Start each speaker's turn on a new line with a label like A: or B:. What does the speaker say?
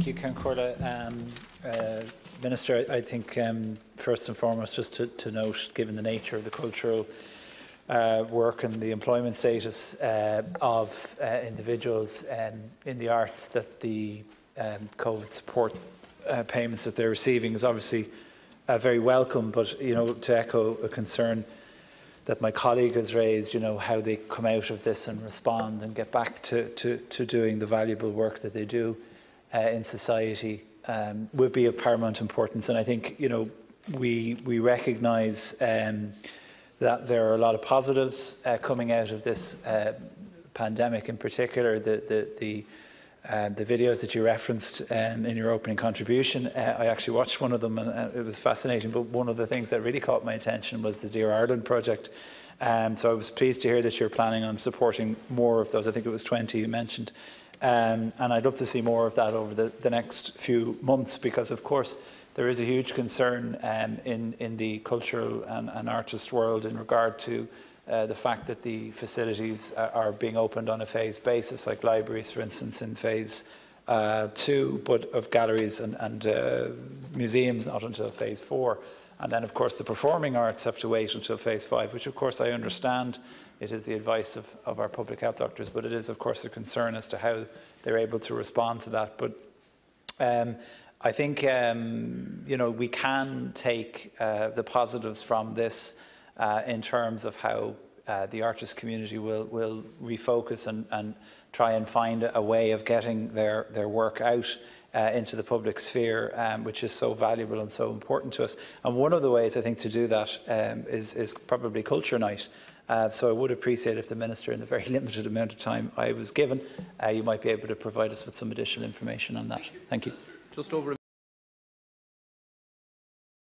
A: Thank you, Concorda. Minister, I think first and foremost just to note, given the nature of the cultural work and the employment status of individuals in the arts, that the COVID support payments that they're receiving is obviously very welcome, but to echo a concern that my colleague has raised, how they come out of this and respond and get back to doing the valuable work that they do in society would be of paramount importance. And I think, we recognise that there are a lot of positives coming out of this pandemic, in particular the videos that you referenced in your opening contribution. I actually watched one of them and it was fascinating, but one of the things that really caught my attention was the Dear Ireland project. So I was pleased to hear that you're planning on supporting more of those. I think it was 20 you mentioned. And I'd love to see more of that over the next few months, because of course there is a huge concern in the cultural and artist world in regard to the fact that the facilities are being opened on a phased basis, like libraries, for instance, in phase 2, but of galleries and museums not until phase 4. And then, of course, the performing arts have to wait until phase 5, which, of course, I understand. It is the advice of our public health doctors, but it is, of course, a concern as to how they're able to respond to that. But I think, we can take the positives from this in terms of how the artist community will refocus and try and find a way of getting their work out into the public sphere, which is so valuable and so important to us. And one of the ways, I think, to do that is probably Culture Night. So I would appreciate if the Minister, in the very limited amount of time I was given, you might be able to provide us with some additional information on that. Thank you.
B: Just over